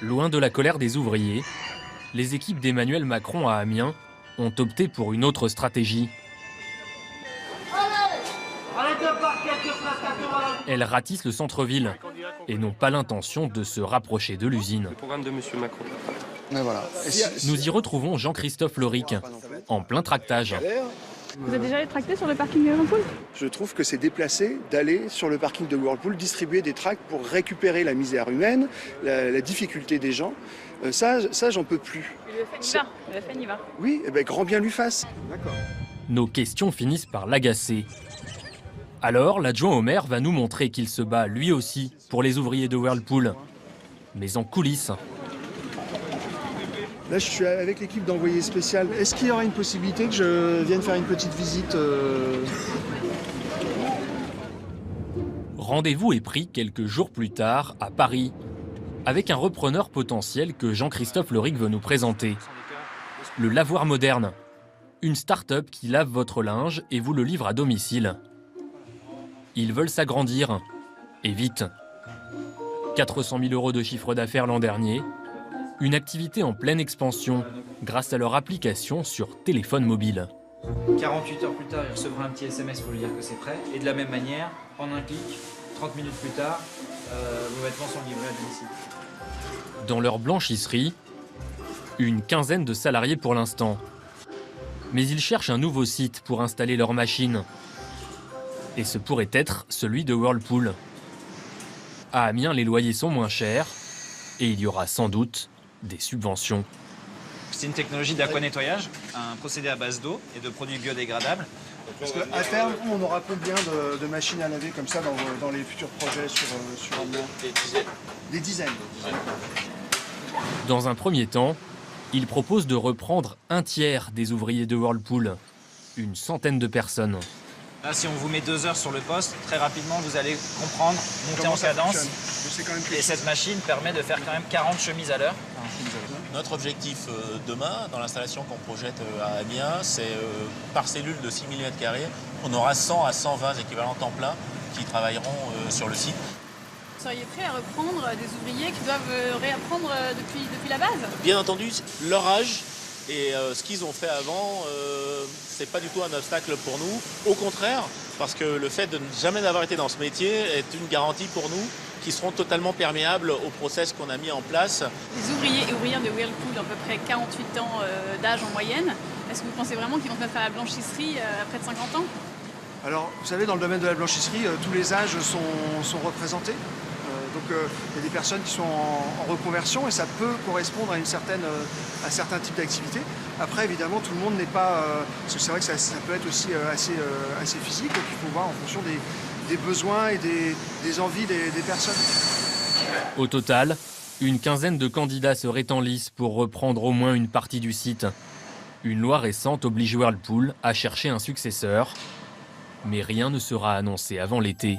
Loin de la colère des ouvriers, les équipes d'Emmanuel Macron à Amiens ont opté pour une autre stratégie. Elles ratissent le centre-ville et n'ont pas l'intention de se rapprocher de l'usine. Le programme de Monsieur Macron. Voilà. Nous y retrouvons Jean-Christophe Loric, en plein tractage. Vous êtes déjà allé tracter sur le parking de Whirlpool? Je trouve que c'est déplacé d'aller sur le parking de Whirlpool distribuer des tracts pour récupérer la misère humaine, la difficulté des gens. Ça j'en peux plus. Le FN y va. Oui, eh ben, grand bien lui fasse. Nos questions finissent par l'agacer. Alors, l'adjoint au maire va nous montrer qu'il se bat lui aussi pour les ouvriers de Whirlpool, mais en coulisses. Là, je suis avec l'équipe d'envoyé spécial. Est-ce qu'il y aura une possibilité que je vienne faire une petite visite Rendez-vous est pris quelques jours plus tard à Paris, avec un repreneur potentiel que Jean-Christophe Loric veut nous présenter. Le lavoir moderne, une start-up qui lave votre linge et vous le livre à domicile. Ils veulent s'agrandir, et vite. 400 000 € de chiffre d'affaires l'an dernier, une activité en pleine expansion grâce à leur application sur téléphone mobile. 48 heures plus tard, il recevra un petit SMS pour lui dire que c'est prêt. Et de la même manière, en un clic, 30 minutes plus tard, vos vêtements sont livrés à domicile. Dans leur blanchisserie, une quinzaine de salariés pour l'instant. Mais ils cherchent un nouveau site pour installer leurs machines. Et ce pourrait être celui de Whirlpool. À Amiens, les loyers sont moins chers et il y aura sans doute des subventions. C'est une technologie d'aquanettoyage, un procédé à base d'eau et de produits biodégradables. Parce qu'à terme, on aura combien de machines à laver comme ça dans les futurs projets sur Amiens? Des dizaines. Dans un premier temps, ils proposent de reprendre un tiers des ouvriers de Whirlpool, une centaine de personnes. Là, si on vous met 2 heures sur le poste, très rapidement, vous allez comprendre, monter en cadence. Et cette machine permet de faire quand même 40 chemises à l'heure. Notre objectif demain, dans l'installation qu'on projette à Amiens, c'est par cellule de 6 mm², on aura 100 à 120 équivalents temps plein qui travailleront sur le site. Vous seriez prêt à reprendre des ouvriers qui doivent réapprendre depuis la base? Bien entendu, leur âge et ce qu'ils ont fait avant, c'est pas du tout un obstacle pour nous. Au contraire, parce que le fait de ne jamais avoir été dans ce métier est une garantie pour nous qui seront totalement perméables au process qu'on a mis en place. Les ouvriers et ouvrières de Whirlpool, à peu près 48 ans d'âge en moyenne, est-ce que vous pensez vraiment qu'ils vont se mettre à la blanchisserie à près de 50 ans? Alors, vous savez, dans le domaine de la blanchisserie, tous les âges sont représentés. Donc il y a des personnes qui sont en reconversion et ça peut correspondre à un certain type d'activité. Après, évidemment, tout le monde n'est pas... parce que c'est vrai que ça peut être aussi assez physique, donc il faut voir en fonction des besoins et des envies des personnes. Au total, une quinzaine de candidats seraient en lice pour reprendre au moins une partie du site. Une loi récente oblige Whirlpool à chercher un successeur, mais rien ne sera annoncé avant l'été.